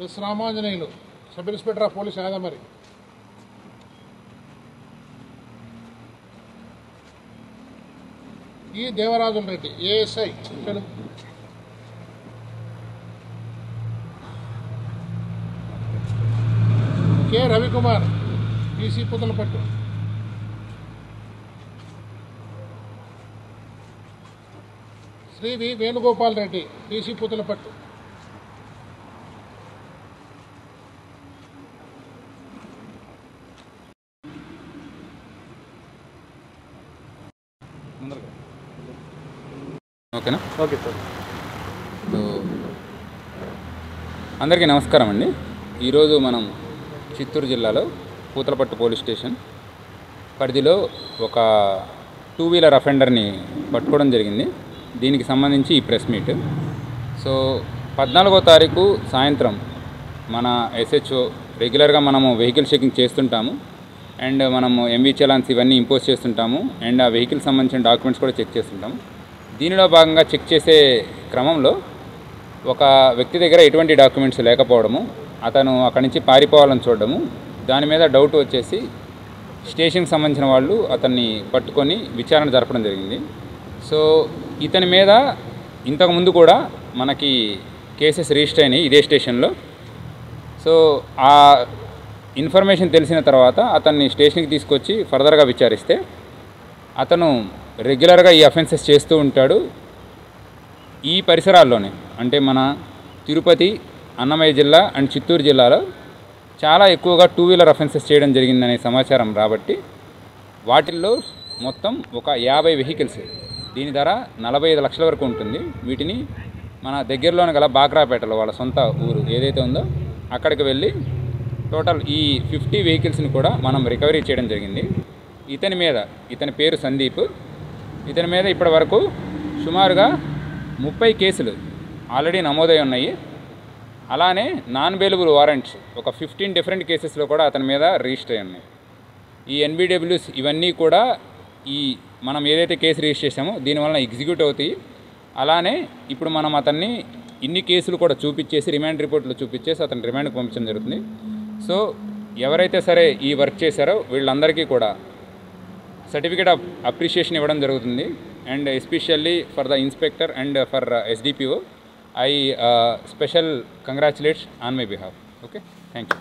Yes Ramanjaneyulu, sub inspector of police Yadamari. E Devarajula Reddy, ASI Telugu. K Ravikumar, PC Puthalapattu. Shri V Venugopal Reddy, PC Puthalapattu. ఓకేనా? Okay sir. అందరికీ నమస్కారం అండి. ఈరోజు మనం చిత్తూరు జిల్లాలో పూతలపట్టు పోలీస్ స్టేషన్ పరిధిలో ఒక 2 వీలర్ అఫెండర్ని పట్టుకోవడం జరిగింది. దీనికి సంబంధించి ఈ ప్రెస్ మీట్. సో 14వ తారీఖు సాయంత్రం మన ఎస్హెచ్ఓ రెగ్యులర్గా మనము వెహికల్ చెకింగ్ చేస్తుంటాము అండ్ మనము ఎంవీ చలాన్స్ ఇవన్నీ ఇంపోజ్ చేస్తుంటాము అండ్ ఆ వెహికల్ సంబంధించిన డాక్యుమెంట్స్ కూడా చెక్ చేస్తుంటాము. దీనిలో భాగంగా చెక్ చేసే క్రమంలో ఒక వ్యక్తి దగ్గర ఎటువంటి డాక్యుమెంట్స్ లేకపోవడము, అతను అక్కడి నుంచి పారిపోవాలని చూడడము, దాని మీద డౌట్ వచ్చేసి స్టేషన్కి సంబంధించిన వాళ్ళు అతన్ని పట్టుకొని విచారణ జరపడం జరిగింది. సో ఇతని మీద ఇంతకుముందు కూడా మనకి కేసెస్ రిజిస్టర్ అయినాయి ఇదే స్టేషన్లో. సో ఆ ఇన్ఫర్మేషన్ తెలిసిన తర్వాత అతన్ని స్టేషన్కి తీసుకొచ్చి ఫర్దర్గా విచారిస్తే అతను రెగ్యులర్గా ఈ అఫెన్సెస్ చేస్తూ ఉంటాడు. ఈ పరిసరాల్లోనే అంటే మన తిరుపతి, అన్నమయ్య జిల్లా అండ్ చిత్తూరు జిల్లాలో చాలా ఎక్కువగా 2 వీలర్ అఫెన్సెస్ చేయడం జరిగిందనే సమాచారం రాబట్టి వాటిల్లో మొత్తం ఒక 50 వెహికల్స్, దీని ధర 45 లక్షల వరకు ఉంటుంది. వీటిని మన దగ్గరలోనే గల బాక్రాపేటలో వాళ్ళ సొంత ఊరు ఏదైతే ఉందో అక్కడికి వెళ్ళి టోటల్ ఈ 50 వెహికల్స్ని కూడా మనం రికవరీ చేయడం జరిగింది. ఇతని పేరు సందీప్. ఇతని మీద ఇప్పటి వరకు సుమారుగా 30 కేసులు ఆల్రెడీ నమోదై ఉన్నాయి. అలానే నాన్ బెయిలబుల్ వారెంట్స్ ఒక 15 డిఫరెంట్ కేసెస్లో కూడా అతని మీద రిజిస్టర్ అయి ఉన్నాయి. ఈ ఎన్బిడబ్ల్యూస్ ఇవన్నీ కూడా ఈ మనం ఏదైతే కేసు రిజిస్టర్ చేసామో దీనివల్ల ఎగ్జిక్యూట్ అవుతాయి. అలానే ఇప్పుడు మనం అతన్ని ఇన్ని కేసులు కూడా చూపించేసి రిమాండ్ రిపోర్ట్లో చూపించేసి అతను రిమాండ్కి పంపించడం జరుగుతుంది. సో ఎవరైతే సరే ఈ వర్క్ చేశారో వీళ్ళందరికీ కూడా సర్టిఫికేట్ ఆఫ్ అప్రిషియేషన్ ఇవ్వడం జరుగుతుంది. And especially for the inspector and for SDPO, I special congratulates on my behalf. Okay, thank you.